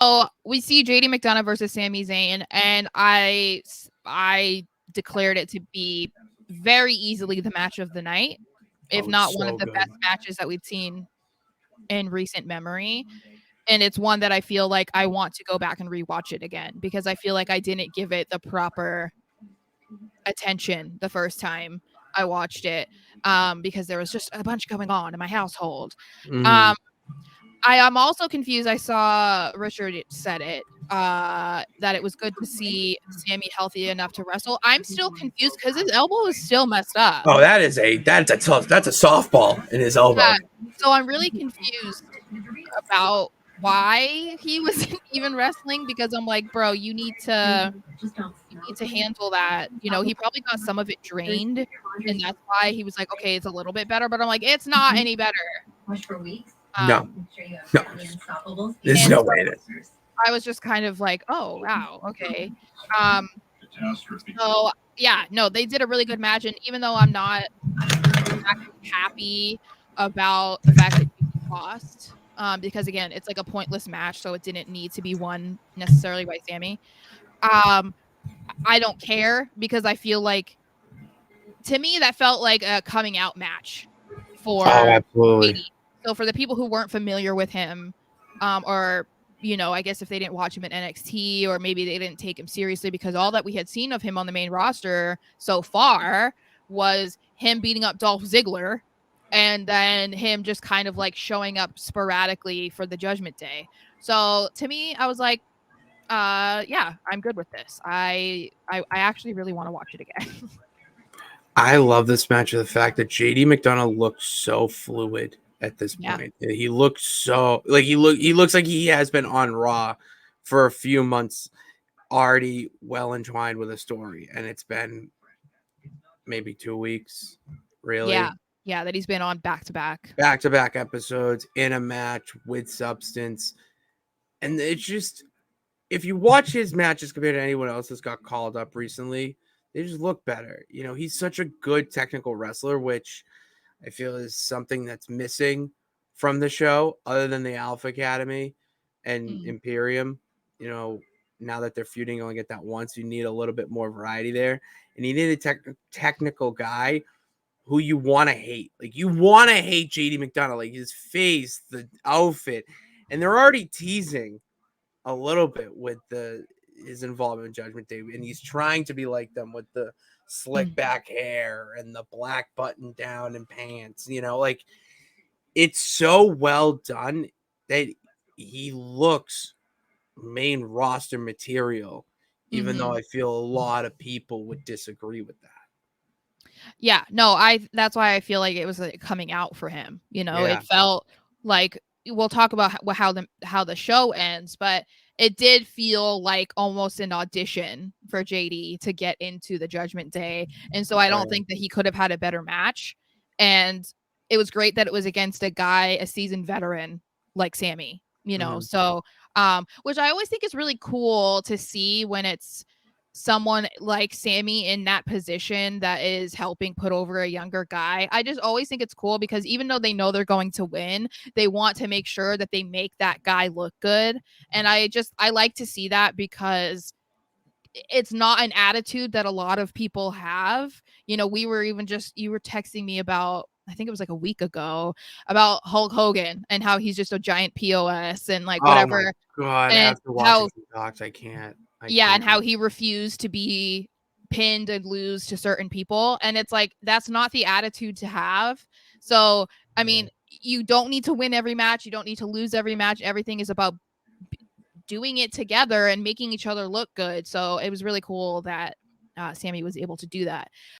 Oh, we see JD McDonagh versus Sami Zayn, and I declared it to be very easily the match of the night, if Oh, it's not one so of the good. best matches that we've seen in recent memory. And it's one that I feel like I want to go back and rewatch it again because I feel like I didn't give it the proper attention the first time I watched it, because there was just a bunch going on in my household. Mm. Um, I am also confused. I saw Richard said it, that it was good to see Sammy healthy enough to wrestle. I'm still confused because his elbow is still messed up. Oh, that's a softball in his elbow. Yeah, so I'm really confused about why he was even wrestling because I'm like, bro, you need to handle that. He probably got some of it drained, and that's why he was like, okay, it's a little bit better. But I'm like, it's not any better. No, Um, no, there's and no so way that. I was just kind of like, oh wow, okay. Um, so yeah, no, they did a really good match, and even though I'm not exactly happy about the fact that he lost, because again, it's like a pointless match, so it didn't need to be won necessarily by Sammy. Um, I don't care because I feel like to me that felt like a coming out match Oh, for absolutely. JD. So for the people who weren't familiar with him, or I guess if they didn't watch him at NXT or maybe they didn't take him seriously because all that we had seen of him on the main roster so far was him beating up Dolph Ziggler and then him just kind of like showing up sporadically for the Judgment Day. So to me, I was like, yeah, I'm good with this. I actually really want to watch it again. I love this match of the fact that JD McDonagh looks so fluid at this Yeah. point. He looks so like he looks like he has been on Raw for a few months, already well entwined with a story, and it's been maybe 2 weeks, Yeah. really. Yeah, that he's been on back to back. Back to back episodes in a match with substance. And it's just, if you watch his matches compared to anyone else that's got called up recently, they just look better. He's such a good technical wrestler, which I feel is something that's missing from the show, other than the Alpha Academy and Mm. Imperium. You know, now that they're feuding, only get that once. You need a little bit more variety there, and you need a technical guy who you want to hate. Like, you want to hate JD McDonagh, like his face, the outfit, and they're already teasing a little bit with his involvement in Judgment Day, and he's trying to be like them with the slick Mm. back hair and the black button down and pants. Like, it's so well done that he looks main roster material, even though Mhm. I feel a lot of people would disagree with that. Yeah, no, that's why I feel like it was, like, coming out for him, Yeah. it felt like we'll talk about how the show ends, but it did feel like almost an audition for JD to get into the Judgment Day, and so I don't Right. think that he could have had a better match, and it was great that it was against a seasoned veteran like Sammy, Mhm. so, which I always think is really cool to see when it's someone like Sammy in that position that is helping put over a younger guy. I just always think it's cool because even though they know they're going to win, they want to make sure that they make that guy look good. And I like to see that because it's not an attitude that a lot of people have. You were texting me about, I think it was like a week ago, about Hulk Hogan and how he's just a giant POS and like Oh my whatever. god! And After watching how some docs, I can't. I yeah, and can't. how he refused to be pinned and lose to certain people, and it's like, that's not the attitude to have. So, I mean, you don't need to win every match, you don't need to lose every match, everything is about doing it together and making each other look good, so it was really cool that, Sammy was able to do that.